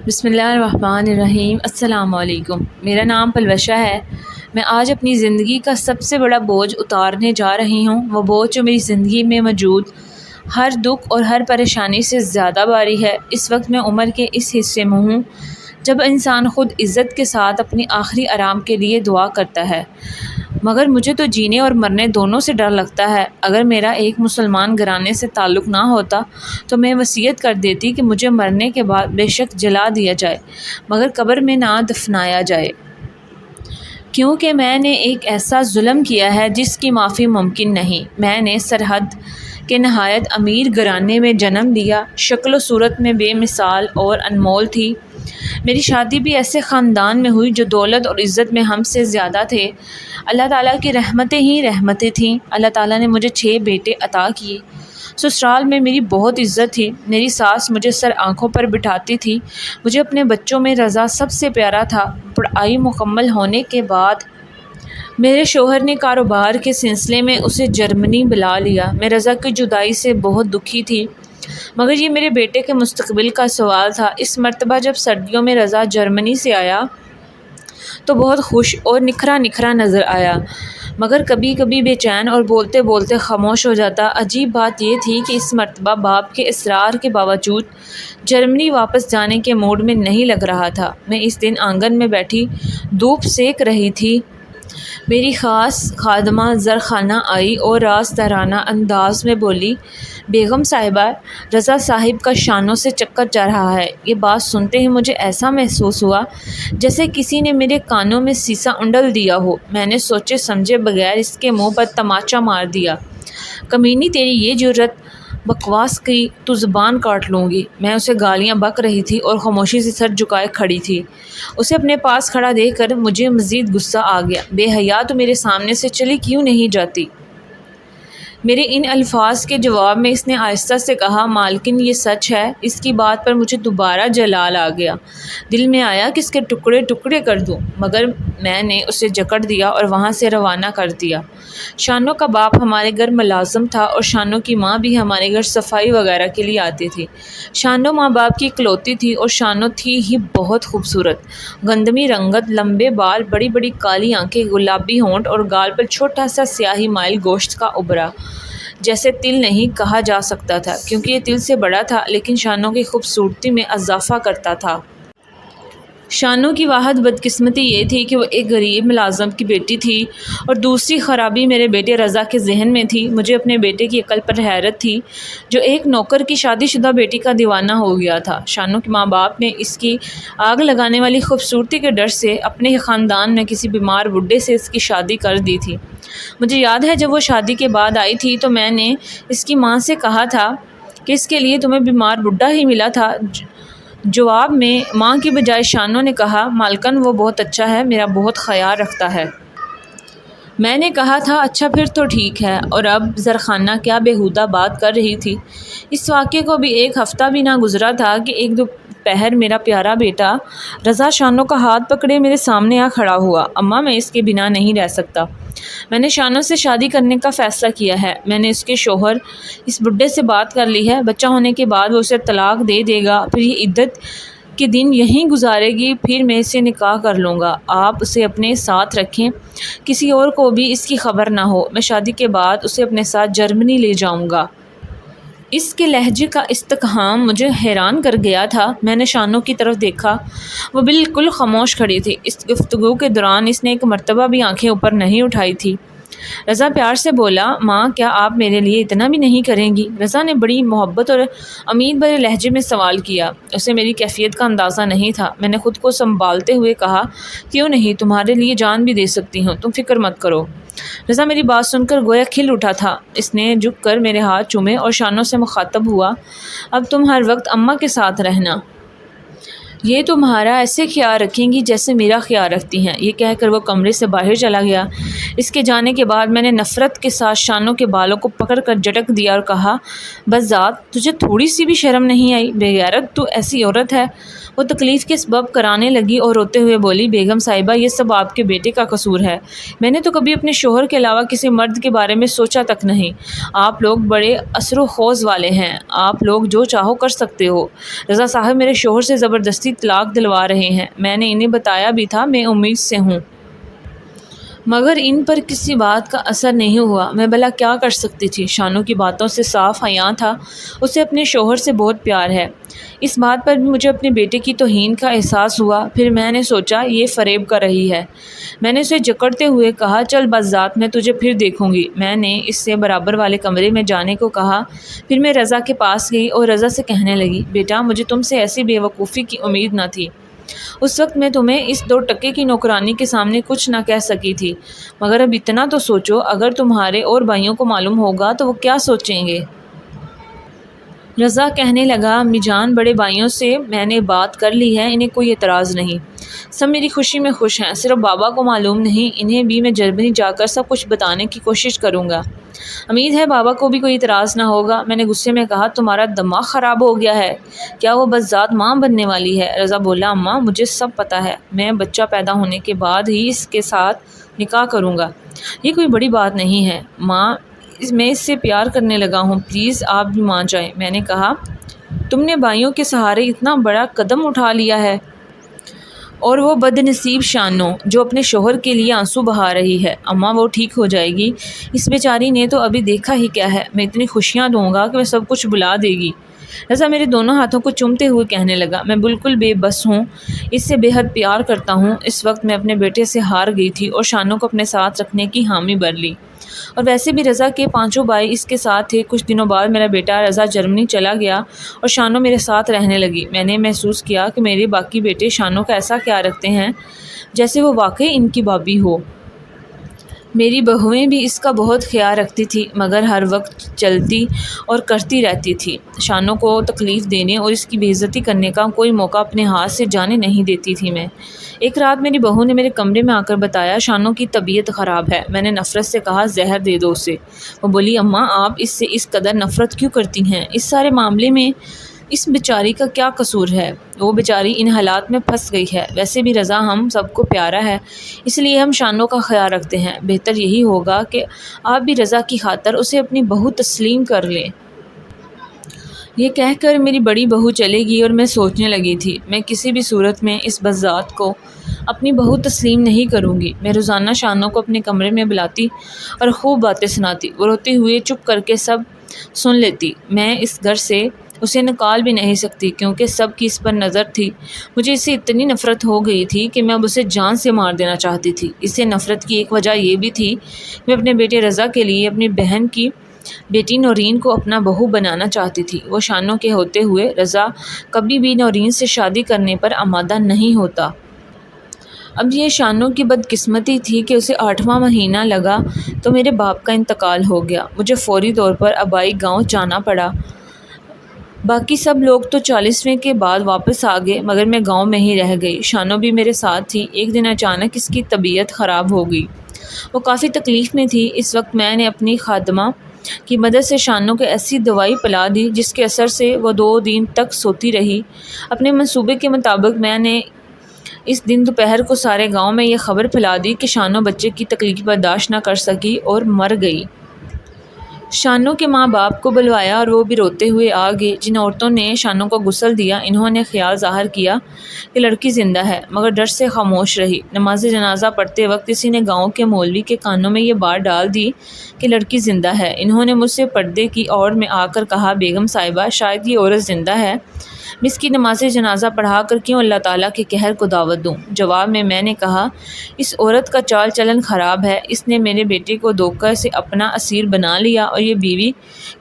بسم اللہ الرحمن الرحیم۔ السلام علیکم۔ میرا نام پلوشہ ہے۔ میں آج اپنی زندگی کا سب سے بڑا بوجھ اتارنے جا رہی ہوں۔ وہ بوجھ جو میری زندگی میں موجود ہر دکھ اور ہر پریشانی سے زیادہ بھاری ہے۔ اس وقت میں عمر کے اس حصے میں ہوں جب انسان خود عزت کے ساتھ اپنی آخری آرام کے لیے دعا کرتا ہے، مگر مجھے تو جینے اور مرنے دونوں سے ڈر لگتا ہے۔ اگر میرا ایک مسلمان گھرانے سے تعلق نہ ہوتا تو میں وصیت کر دیتی کہ مجھے مرنے کے بعد بے شک جلا دیا جائے مگر قبر میں نہ دفنایا جائے، کیونکہ میں نے ایک ایسا ظلم کیا ہے جس کی معافی ممکن نہیں۔ میں نے سرحد کے نہایت امیر گھرانے میں جنم لیا، شکل و صورت میں بے مثال اور انمول تھی۔ میری شادی بھی ایسے خاندان میں ہوئی جو دولت اور عزت میں ہم سے زیادہ تھے۔ اللہ تعالیٰ کی رحمتیں ہی رحمتیں تھیں۔ اللہ تعالیٰ نے مجھے 6 بیٹے عطا کیے۔ سسرال میں میری بہت عزت تھی۔ میری ساس مجھے سر آنکھوں پر بٹھاتی تھی۔ مجھے اپنے بچوں میں رضا سب سے پیارا تھا۔ پڑھائی مکمل ہونے کے بعد میرے شوہر نے کاروبار کے سلسلے میں اسے جرمنی بلا لیا۔ میں رضا کی جدائی سے بہت دکھی تھی، مگر یہ میرے بیٹے کے مستقبل کا سوال تھا۔ اس مرتبہ جب سردیوں میں رضا جرمنی سے آیا تو بہت خوش اور نکھرا نکھرا نظر آیا، مگر کبھی کبھی بے چین اور بولتے بولتے خاموش ہو جاتا۔ عجیب بات یہ تھی کہ اس مرتبہ باپ کے اصرار کے باوجود جرمنی واپس جانے کے موڈ میں نہیں لگ رہا تھا۔ میں اس دن آنگن میں بیٹھی دھوپ سیک رہی تھی۔ میری خاص خادمہ زرخانہ آئی اور رازدارانہ انداز میں بولی، بیگم صاحبہ، رضا صاحب کا شانوں سے چکر جا رہا ہے۔ یہ بات سنتے ہی مجھے ایسا محسوس ہوا جیسے کسی نے میرے کانوں میں سیسا انڈل دیا ہو۔ میں نے سوچے سمجھے بغیر اس کے منہ پر تماچا مار دیا۔ کمینی، تیری یہ جرأت بکواس کی تو زبان کاٹ لوں گی۔ میں اسے گالیاں بک رہی تھی اور خاموشی سے سر جھکائے کھڑی تھی۔ اسے اپنے پاس کھڑا دیکھ کر مجھے مزید غصہ آ گیا۔ بے حیا، تو میرے سامنے سے چلی کیوں نہیں جاتی؟ میرے ان الفاظ کے جواب میں اس نے آہستہ سے کہا، مالکن یہ سچ ہے۔ اس کی بات پر مجھے دوبارہ جلال آ گیا۔ دل میں آیا کہ اس کے ٹکڑے ٹکڑے کر دوں، مگر میں نے اسے جکڑ دیا اور وہاں سے روانہ کر دیا۔ شانوں کا باپ ہمارے گھر ملازم تھا اور شانوں کی ماں بھی ہمارے گھر صفائی وغیرہ کے لیے آتی تھی۔ شانوں ماں باپ کی اکلوتی تھی اور شانوں تھی ہی بہت خوبصورت۔ گندمی رنگت، لمبے بال، بڑی بڑی کالی آنکھیں، گلابی ہونٹ اور گال پر چھوٹا سا سیاہی مائل گوشت کا ابرا جیسے تل نہیں کہا جا سکتا تھا کیونکہ یہ تل سے بڑا تھا، لیکن شانوں کی خوبصورتی میں اضافہ کرتا تھا۔ شانوں کی واحد بدقسمتی یہ تھی کہ وہ ایک غریب ملازم کی بیٹی تھی، اور دوسری خرابی میرے بیٹے رضا کے ذہن میں تھی۔ مجھے اپنے بیٹے کی عقل پر حیرت تھی جو ایک نوکر کی شادی شدہ بیٹی کا دیوانہ ہو گیا تھا۔ شانوں کے ماں باپ نے اس کی آگ لگانے والی خوبصورتی کے ڈر سے اپنے خاندان میں کسی بیمار بڈھے سے اس کی شادی کر دی تھی۔ مجھے یاد ہے جب وہ شادی کے بعد آئی تھی تو میں نے اس کی ماں سے کہا تھا کہ اس کے لیے تمہیں بیمار بڈھا ہی ملا تھا۔ جواب میں ماں کی بجائے شانوں نے کہا، مالکن وہ بہت اچھا ہے، میرا بہت خیال رکھتا ہے۔ میں نے کہا تھا، اچھا پھر تو ٹھیک ہے۔ اور اب زرخانہ کیا بیہودہ بات کر رہی تھی۔ اس واقعے کو بھی ایک ہفتہ بھی نہ گزرا تھا کہ ایک دوپہر میرا پیارا بیٹا رضا شانوں کا ہاتھ پکڑے میرے سامنے آ کھڑا ہوا۔ اماں، میں اس کے بنا نہیں رہ سکتا۔ میں نے شانوں سے شادی کرنے کا فیصلہ کیا ہے۔ میں نے اس کے شوہر اس بڈھے سے بات کر لی ہے۔ بچہ ہونے کے بعد وہ اسے طلاق دے دے گا، پھر یہ عدت کے دن یہیں گزارے گی، پھر میں اسے نکاح کر لوں گا۔ آپ اسے اپنے ساتھ رکھیں، کسی اور کو بھی اس کی خبر نہ ہو۔ میں شادی کے بعد اسے اپنے ساتھ جرمنی لے جاؤں گا۔ اس کے لہجے کا استحکام مجھے حیران کر گیا تھا۔ میں نے شانوں کی طرف دیکھا، وہ بالکل خاموش کھڑی تھی۔ اس گفتگو کے دوران اس نے ایک مرتبہ بھی آنکھیں اوپر نہیں اٹھائی تھی۔ رضا پیار سے بولا، ماں، کیا آپ میرے لیے اتنا بھی نہیں کریں گی؟ رضا نے بڑی محبت اور امید بھرے لہجے میں سوال کیا۔ اسے میری کیفیت کا اندازہ نہیں تھا۔ میں نے خود کو سنبھالتے ہوئے کہا، کیوں نہیں، تمہارے لیے جان بھی دے سکتی ہوں، تم فکر مت کرو۔ رضا میری بات سن کر گویا کھل اٹھا تھا۔ اس نے جھک کر میرے ہاتھ چومے اور شانوں سے مخاطب ہوا، اب تم ہر وقت اماں کے ساتھ رہنا۔ یہ تمہارا ایسے خیال رکھیں گی جیسے میرا خیال رکھتی ہیں۔ یہ کہہ کر وہ کمرے سے باہر چلا گیا۔ اس کے جانے کے بعد میں نے نفرت کے ساتھ شانوں کے بالوں کو پکڑ کر جھٹک دیا اور کہا، بس ذات، تجھے تھوڑی سی بھی شرم نہیں آئی؟ بے غیرت، تو ایسی عورت ہے۔ وہ تکلیف کے سبب کرانے لگی اور روتے ہوئے بولی، بیگم صاحبہ، یہ سب آپ کے بیٹے کا قصور ہے۔ میں نے تو کبھی اپنے شوہر کے علاوہ کسی مرد کے بارے میں سوچا تک نہیں۔ آپ لوگ بڑے اثر و خوض والے ہیں، آپ لوگ جو چاہو کر سکتے ہو۔ رضا صاحب میرے شوہر سے زبردستی زبردستی طلاق دلوا رہے ہیں۔ میں نے انہیں بتایا بھی تھا میں امید سے ہوں، مگر ان پر کسی بات کا اثر نہیں ہوا۔ میں بھلا کیا کر سکتی تھی؟ شانو کی باتوں سے صاف عیاں تھا اسے اپنے شوہر سے بہت پیار ہے۔ اس بات پر بھی مجھے اپنے بیٹے کی توہین کا احساس ہوا۔ پھر میں نے سوچا یہ فریب کر رہی ہے۔ میں نے اسے جکڑتے ہوئے کہا، چل بس ذات، میں تجھے پھر دیکھوں گی۔ میں نے اس سے برابر والے کمرے میں جانے کو کہا۔ پھر میں رضا کے پاس گئی اور رضا سے کہنے لگی، بیٹا مجھے تم سے ایسی بے وقوفی کی امید نہ تھی۔ اس وقت میں تمہیں اس 2 ٹکے کی نوکرانی کے سامنے کچھ نہ کہہ سکی تھی، مگر اب اتنا تو سوچو، اگر تمہارے اور بھائیوں کو معلوم ہوگا تو وہ کیا سوچیں گے؟ رضا کہنے لگا، امی جان بڑے بھائیوں سے میں نے بات کر لی ہے، انہیں کوئی اعتراض نہیں، سب میری خوشی میں خوش ہیں، صرف بابا کو معلوم نہیں، انہیں بھی میں جرمنی جا کر سب کچھ بتانے کی کوشش کروں گا، امید ہے بابا کو بھی کوئی اعتراض نہ ہوگا۔ میں نے غصے میں کہا، تمہارا دماغ خراب ہو گیا ہے کیا؟ وہ بس ذات ماں بننے والی ہے۔ رضا بولا، اماں مجھے سب پتہ ہے، میں بچہ پیدا ہونے کے بعد ہی اس کے ساتھ نکاح کروں گا، یہ کوئی بڑی بات نہیں ہے ماں، میں اس سے پیار کرنے لگا ہوں، پلیز آپ بھی مان جائیں۔ میں نے کہا، تم نے بھائیوں کے سہارے اتنا بڑا قدم اٹھا لیا ہے، اور وہ بد نصیب شانو جو اپنے شوہر کے لیے آنسو بہا رہی ہے، اماں وہ ٹھیک ہو جائے گی، اس بیچاری نے تو ابھی دیکھا ہی کیا ہے، میں اتنی خوشیاں دوں گا کہ وہ سب کچھ بھلا دے گی۔ رضا میرے دونوں ہاتھوں کو چومتے ہوئے کہنے لگا، میں بالکل بے بس ہوں، اس سے بے حد پیار کرتا ہوں۔ اس وقت میں اپنے بیٹے سے ہار گئی تھی اور شانو کو اپنے ساتھ رکھنے کی حامی بھر لی، اور ویسے بھی رضا کے 5 بھائی اس کے ساتھ تھے۔ کچھ دنوں بعد میرا بیٹا رضا جرمنی چلا گیا اور شانو میرے ساتھ رہنے لگی۔ میں نے محسوس کیا کہ میرے باقی بیٹے شانو کا ایسا خیال رکھتے ہیں جیسے وہ واقعی ان کی بھابھی ہو۔ میری بہویں بھی اس کا بہت خیال رکھتی تھی، مگر ہر وقت چلتی اور کرتی رہتی تھی۔ شانو کو تکلیف دینے اور اس کی بے عزتی کرنے کا کوئی موقع اپنے ہاتھ سے جانے نہیں دیتی تھی میں۔ ایک رات میری بہو نے میرے کمرے میں آ کر بتایا، شانو کی طبیعت خراب ہے۔ میں نے نفرت سے کہا، زہر دے دو اسے۔ وہ بولی، اماں آپ اس سے اس قدر نفرت کیوں کرتی ہیں؟ اس سارے معاملے میں اس بیچاری کا کیا قصور ہے؟ وہ بیچاری ان حالات میں پھنس گئی ہے۔ ویسے بھی رضا ہم سب کو پیارا ہے، اس لیے ہم شانو کا خیال رکھتے ہیں، بہتر یہی ہوگا کہ آپ بھی رضا کی خاطر اسے اپنی بہو تسلیم کر لیں۔ یہ کہہ کر میری بڑی بہو چلے گی اور میں سوچنے لگی تھی، میں کسی بھی صورت میں اس بذات کو اپنی بہو تسلیم نہیں کروں گی۔ میں روزانہ شانو کو اپنے کمرے میں بلاتی اور خوب باتیں سناتی، وہ روتے ہوئے چپ کر کے سب سن لیتی۔ میں اس گھر سے اسے نکال بھی نہیں سکتی کیونکہ سب کی اس پر نظر تھی۔ مجھے اس سے اتنی نفرت ہو گئی تھی کہ میں اب اسے جان سے مار دینا چاہتی تھی۔ اس سے نفرت کی ایک وجہ یہ بھی تھی، میں اپنے بیٹے رضا کے لیے اپنی بہن کی بیٹی نورین کو اپنا بہو بنانا چاہتی تھی۔ وہ شانو کے ہوتے ہوئے رضا کبھی بھی نورین سے شادی کرنے پر آمادہ نہیں ہوتا۔ اب یہ شانو کی بدقسمتی تھی کہ اسے 8واں مہینہ لگا تو میرے باپ کا انتقال ہو گیا۔ مجھے فوری طور پر آبائی گاؤں جانا پڑا۔ باقی سب لوگ تو 40ویں کے بعد واپس آ گئے، مگر میں گاؤں میں ہی رہ گئی۔ شانو بھی میرے ساتھ تھی۔ ایک دن اچانک اس کی طبیعت خراب ہو گئی، وہ کافی تکلیف میں تھی۔ اس وقت میں نے اپنی خادمہ کی مدد سے شانو کو ایسی دوائی پلا دی جس کے اثر سے وہ 2 دن تک سوتی رہی۔ اپنے منصوبے کے مطابق میں نے اس دن دوپہر کو سارے گاؤں میں یہ خبر پھیلا دی کہ شانو بچے کی تکلیف برداشت نہ کر سکی اور مر گئی۔ شانو کے ماں باپ کو بلوایا اور وہ بھی روتے ہوئے آ گئے۔ جن عورتوں نے شانو کو غسل دیا انہوں نے خیال ظاہر کیا کہ لڑکی زندہ ہے، مگر ڈر سے خاموش رہی۔ نماز جنازہ پڑھتے وقت کسی نے گاؤں کے مولوی کے کانوں میں یہ بات ڈال دی کہ لڑکی زندہ ہے۔ انہوں نے مجھ سے پردے کی اوڑ میں آ کر کہا، بیگم صاحبہ شاید یہ عورت زندہ ہے، میں اس کی نماز جنازہ پڑھا کر کیوں اللہ تعالیٰ کے قہر کو دعوت دوں؟ جواب میں نے کہا، اس عورت کا چال چلن خراب ہے، اس نے میرے بیٹے کو دھوکہ سے اپنا اسیر بنا لیا اور یہ بیوی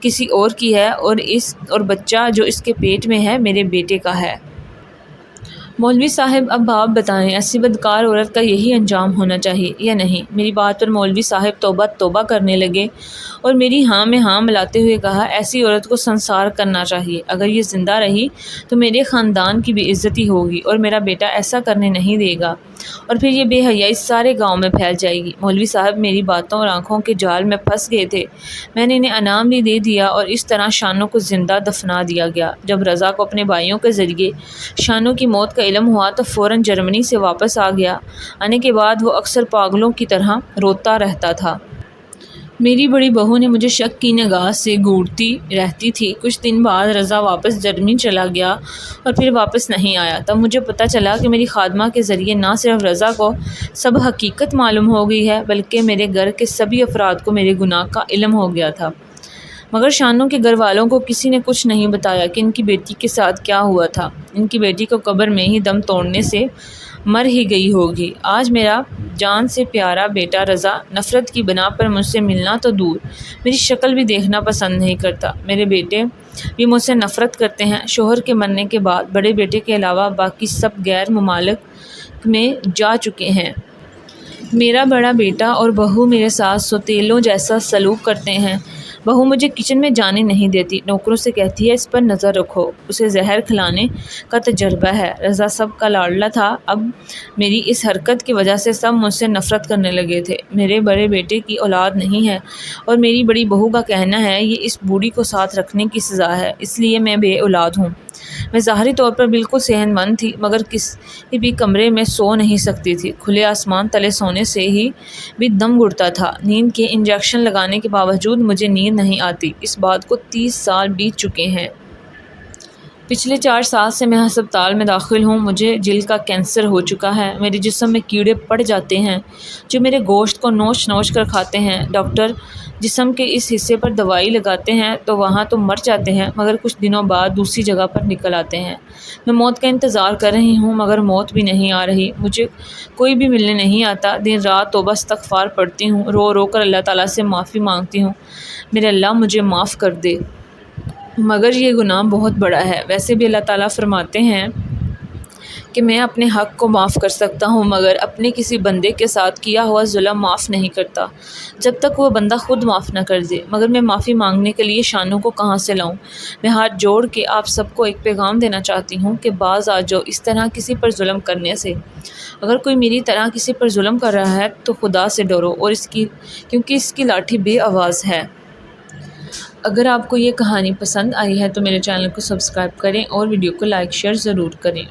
کسی اور کی ہے اور بچہ جو اس کے پیٹ میں ہے میرے بیٹے کا ہے۔ مولوی صاحب اب آپ بتائیں، ایسی بدکار عورت کا یہی انجام ہونا چاہیے یا نہیں؟ میری بات پر مولوی صاحب توبہ توبہ کرنے لگے اور میری ہاں میں ہاں ملاتے ہوئے کہا، ایسی عورت کو سنسار کرنا چاہیے، اگر یہ زندہ رہی تو میرے خاندان کی بے عزتی ہوگی اور میرا بیٹا ایسا کرنے نہیں دے گا اور پھر یہ بے حیائی سارے گاؤں میں پھیل جائے گی۔ مولوی صاحب میری باتوں اور آنکھوں کے جال میں پھنس گئے تھے۔ میں نے انہیں انعام بھی دے دیا اور اس طرح شانو کو زندہ دفنا دیا گیا۔ جب رضا کو اپنے بھائیوں کے ذریعے شانو کی موت کا علم ہوا تو فوراً جرمنی سے واپس آ گیا۔ آنے کے بعد وہ اکثر پاگلوں کی طرح روتا رہتا تھا۔ میری بڑی بہو نے مجھے شک کی نگاہ سے گھورتی رہتی تھی۔ کچھ دن بعد رضا واپس جرمنی چلا گیا اور پھر واپس نہیں آیا۔ تب مجھے پتہ چلا کہ میری خادمہ کے ذریعے نہ صرف رضا کو سب حقیقت معلوم ہو گئی ہے بلکہ میرے گھر کے سبھی افراد کو میرے گناہ کا علم ہو گیا تھا، مگر شانو کے گھر والوں کو کسی نے کچھ نہیں بتایا کہ ان کی بیٹی کے ساتھ کیا ہوا تھا۔ ان کی بیٹی کو قبر میں ہی دم توڑنے سے مر ہی گئی ہوگی۔ آج میرا جان سے پیارا بیٹا رضا نفرت کی بنا پر مجھ سے ملنا تو دور، میری شکل بھی دیکھنا پسند نہیں کرتا۔ میرے بیٹے بھی مجھ سے نفرت کرتے ہیں۔ شوہر کے مرنے کے بعد بڑے بیٹے کے علاوہ باقی سب غیر ممالک میں جا چکے ہیں۔ میرا بڑا بیٹا اور بہو میرے ساتھ سوتیلوں جیسا سلوک کرتے ہیں۔ بہو مجھے کچن میں جانے نہیں دیتی، نوکروں سے کہتی ہے اس پر نظر رکھو، اسے زہر کھلانے کا تجربہ ہے۔ رضا سب کا لاڈلا تھا، اب میری اس حرکت کی وجہ سے سب مجھ سے نفرت کرنے لگے تھے۔ میرے بڑے بیٹے کی اولاد نہیں ہے اور میری بڑی بہو کا کہنا ہے یہ اس بوڑھی کو ساتھ رکھنے کی سزا ہے، اس لیے میں بے اولاد ہوں۔ میں ظاہری طور پر بالکل صحت مند تھی مگر کسی بھی کمرے میں سو نہیں سکتی تھی، کھلے آسمان تلے سونے سے ہی بھی دم گھٹتا تھا۔ نیند کے انجیکشن لگانے کے باوجود مجھے نیند نہیں آتی۔ اس بات کو 30 سال بیت چکے ہیں۔ پچھلے 4 سال سے میں ہسپتال میں داخل ہوں۔ مجھے جلد کا کینسر ہو چکا ہے، میرے جسم میں کیڑے پڑ جاتے ہیں جو میرے گوشت کو نوچ نوچ کر کھاتے ہیں۔ ڈاکٹر جسم کے اس حصے پر دوائی لگاتے ہیں تو وہاں تو مر جاتے ہیں مگر کچھ دنوں بعد دوسری جگہ پر نکل آتے ہیں۔ میں موت کا انتظار کر رہی ہوں مگر موت بھی نہیں آ رہی، مجھے کوئی بھی ملنے نہیں آتا۔ دن رات توبہ استغفار پڑھتی ہوں، رو رو کر اللہ تعالیٰ سے معافی مانگتی ہوں، میرے اللہ مجھے معاف کر دے، مگر یہ گناہ بہت بڑا ہے۔ ویسے بھی اللہ تعالیٰ فرماتے ہیں کہ میں اپنے حق کو معاف کر سکتا ہوں مگر اپنے کسی بندے کے ساتھ کیا ہوا ظلم معاف نہیں کرتا جب تک وہ بندہ خود معاف نہ کر دے۔ مگر میں معافی مانگنے کے لیے شانوں کو کہاں سے لاؤں؟ میں ہاتھ جوڑ کے آپ سب کو ایک پیغام دینا چاہتی ہوں کہ باز آ جاؤ اس طرح کسی پر ظلم کرنے سے۔ اگر کوئی میری طرح کسی پر ظلم کر رہا ہے تو خدا سے ڈرو اور کیونکہ اس کی لاٹھی بے آواز ہے۔ اگر آپ کو یہ کہانی پسند آئی ہے تو میرے چینل کو سبسکرائب کریں اور ویڈیو کو لائک شیئر ضرور کریں۔